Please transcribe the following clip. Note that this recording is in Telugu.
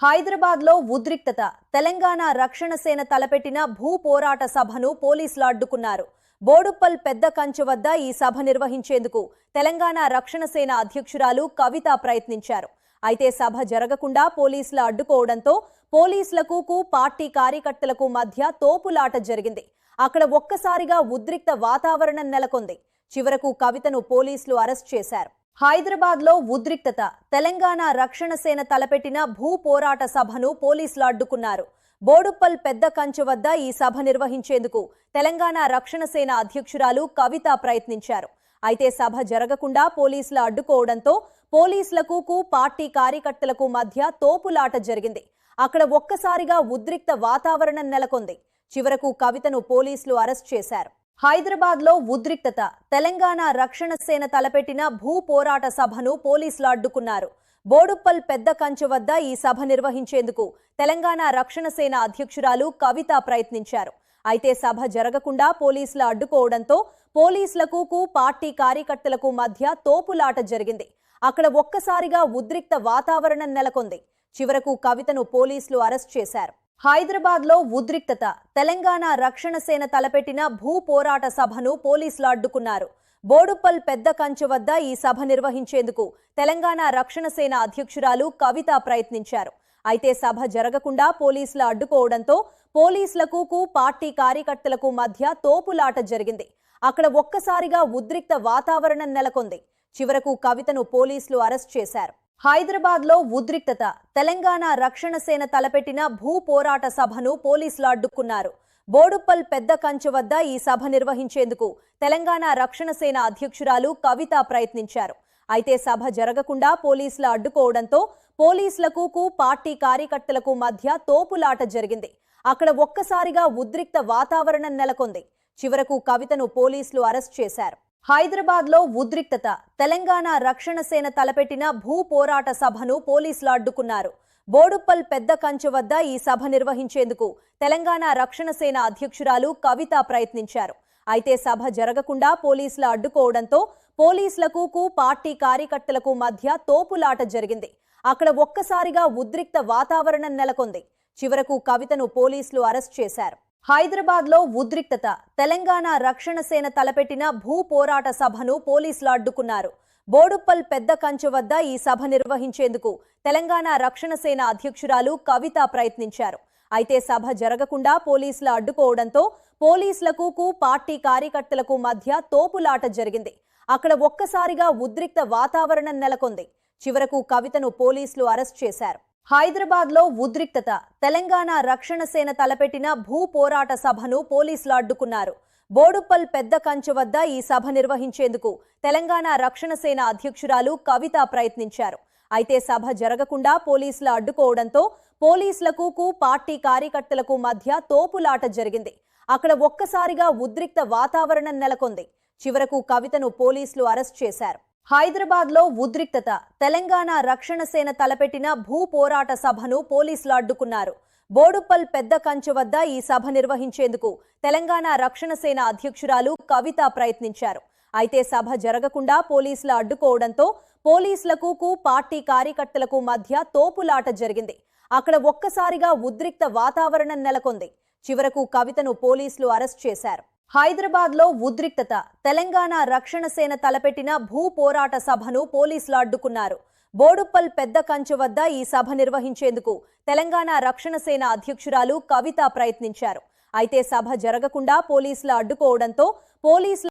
హైదరాబాద్ లో ఉద్రిక్తత తెలంగాణ రక్షణ సేన తలపెట్టిన భూ పోరాట సభను పోలీసులు అడ్డుకున్నారు. బోడుప్పల్ పెద్ద కంచె వద్ద ఈ సభ నిర్వహించేందుకు తెలంగాణ రక్షణ సేన అధ్యక్షురాలు కవిత ప్రయత్నించారు. అయితే సభ జరగకుండా పోలీసులు అడ్డుకోవడంతో పోలీసులకు పార్టీ కార్యకర్తలకు మధ్య తోపులాట జరిగింది. అక్కడ ఒక్కసారిగా ఉద్రిక్త వాతావరణం నెలకొంది. చివరకు కవితను పోలీసులు అరెస్ట్ చేశారు. హైదరాబాద్ లో ఉద్రిక్తత తెలంగాణ రక్షణ సేన తలపెట్టిన భూ పోరాట సభను పోలీసులు అడ్డుకున్నారు. బోడుప్పల్ పెద్ద కంచె వద్ద ఈ సభ నిర్వహించేందుకు తెలంగాణ రక్షణ సేన అధ్యక్షురాలు కవిత ప్రయత్నించారు. అయితే సభ జరగకుండా పోలీసులు అడ్డుకోవడంతో పోలీసులకు పార్టీ కార్యకర్తలకు మధ్య తోపులాట జరిగింది. అక్కడ ఒక్కసారిగా ఉద్రిక్త వాతావరణం నెలకొంది. చివరకు కవితను పోలీసులు అరెస్ట్ చేశారు. హైదరాబాద్ లో ఉద్రిక్తత తెలంగాణ రక్షణ సేన తలపెట్టిన భూ పోరాట సభను పోలీసులు అడ్డుకున్నారు. బోడుప్పల్ పెద్ద కంచె వద్ద ఈ సభ నిర్వహించేందుకు తెలంగాణ రక్షణ సేన అధ్యక్షురాలు కవిత ప్రయత్నించారు. అయితే సభ జరగకుండా పోలీసులు అడ్డుకోవడంతో పోలీసులకు పార్టీ కార్యకర్తలకు మధ్య తోపులాట జరిగింది. అక్కడ ఒక్కసారిగా ఉద్రిక్త వాతావరణం నెలకొంది. చివరకు కవితను పోలీసులు అరెస్ట్ చేశారు. హైదరాబాద్ లో ఉద్రిక్తత తెలంగాణ రక్షణ సేన తలపెట్టిన భూ పోరాట సభను పోలీసులు అడ్డుకున్నారు. బోడుప్పల్ పెద్ద కంచె వద్ద ఈ సభ నిర్వహించేందుకు తెలంగాణ రక్షణ సేన అధ్యక్షురాలు కవిత ప్రయత్నించారు. అయితే సభ జరగకుండా పోలీసులు అడ్డుకోవడంతో పోలీసులకు పార్టీ కార్యకర్తలకు మధ్య తోపులాట జరిగింది. అక్కడ ఒక్కసారిగా ఉద్రిక్త వాతావరణం నెలకొంది. చివరకు కవితను పోలీసులు అరెస్ట్ చేశారు. హైదరాబాద్ లో ఉద్రిక్తత తెలంగాణ రక్షణ సేన తలపెట్టిన భూ పోరాట సభను పోలీసులు అడ్డుకున్నారు. బోడుప్పల్ పెద్ద కంచె వద్ద ఈ సభ నిర్వహించేందుకు తెలంగాణ రక్షణ సేన అధ్యక్షురాలు కవిత ప్రయత్నించారు. అయితే సభ జరగకుండా పోలీసులు అడ్డుకోవడంతో పోలీసులకు పార్టీ కార్యకర్తలకు మధ్య తోపులాట జరిగింది. అక్కడ ఒక్కసారిగా ఉద్రిక్త వాతావరణం నెలకొంది. చివరకు కవితను పోలీసులు అరెస్ట్ చేశారు. హైదరాబాద్ లో ఉద్రిక్తత తెలంగాణ రక్షణ సేన తలపెట్టిన భూ పోరాట సభను పోలీసులు అడ్డుకున్నారు. బోడుప్పల్ పెద్ద కంచె వద్ద ఈ సభ నిర్వహించేందుకు తెలంగాణ రక్షణ సేన అధ్యక్షురాలు కవిత ప్రయత్నించారు. అయితే సభ జరగకుండా పోలీసులు అడ్డుకోవడంతో పోలీసులకు పార్టీ కార్యకర్తలకు మధ్య తోపులాట జరిగింది. అక్కడ ఒక్కసారిగా ఉద్రిక్త వాతావరణం నెలకొంది. చివరకు కవితను పోలీసులు అరెస్ట్ చేశారు. హైదరాబాద్ లో ఉద్రిక్తత తెలంగాణ రక్షణ సేన తలపెట్టిన భూ పోరాట సభను పోలీసులు అడ్డుకున్నారు. బోడుప్పల్ పెద్ద కంచె వద్ద ఈ సభ నిర్వహించేందుకు తెలంగాణ రక్షణ సేన అధ్యక్షురాలు కవిత ప్రయత్నించారు. అయితే సభ జరగకుండా పోలీసులు అడ్డుకోవడంతో పోలీసులకు పార్టీ కార్యకర్తలకు మధ్య తోపులాట జరిగింది. అక్కడ ఒక్కసారిగా ఉద్రిక్త వాతావరణం నెలకొంది. చివరకు కవితను పోలీసులు అరెస్ట్ చేశారు. హైదరాబాద్ లో ఉద్రిక్తత తెలంగాణ రక్షణ సేన తలపెట్టిన భూ పోరాట సభను పోలీసులు అడ్డుకున్నారు. బోడుప్పల్ పెద్ద కంచె వద్ద ఈ సభ నిర్వహించేందుకు తెలంగాణ రక్షణ సేన అధ్యక్షురాలు కవిత ప్రయత్నించారు. అయితే సభ జరగకుండా పోలీసులు అడ్డుకోవడంతో పోలీసులకు పార్టీ కార్యకర్తలకు మధ్య తోపులాట జరిగింది. అక్కడ ఒక్కసారిగా ఉద్రిక్త వాతావరణం నెలకొంది. చివరకు కవితను పోలీసులు అరెస్ట్ చేశారు. హైదరాబాద్ లో ఉద్రిక్తత తెలంగాణ రక్షణ సేన తలపెట్టిన భూ పోరాట సభను పోలీసులు అడ్డుకున్నారు. బోడుప్పల్ పెద్ద కంచె వద్ద ఈ సభ నిర్వహించేందుకు తెలంగాణ రక్షణ సేన అధ్యక్షురాలు కవిత ప్రయత్నించారు. అయితే సభ జరగకుండా పోలీసులు అడ్డుకోవడంతో పోలీసులకు పార్టీ కార్యకర్తలకు మధ్య తోపులాట జరిగింది. అక్కడ ఒక్కసారిగా ఉద్రిక్త వాతావరణం నెలకొంది. చివరకు కవితను పోలీసులు అరెస్ట్ చేశారు. హైదరాబాద్ లో ఉద్రిక్తత తెలంగాణ రక్షణ సేన తలపెట్టిన భూ పోరాట సభను పోలీసులు అడ్డుకున్నారు. బోడుప్పల్ పెద్ద కంచె వద్ద ఈ సభ నిర్వహించేందుకు తెలంగాణ రక్షణ సేన అధ్యక్షురాలు కవిత ప్రయత్నించారు. అయితే సభ జరగకుండా పోలీసులు అడ్డుకోవడంతో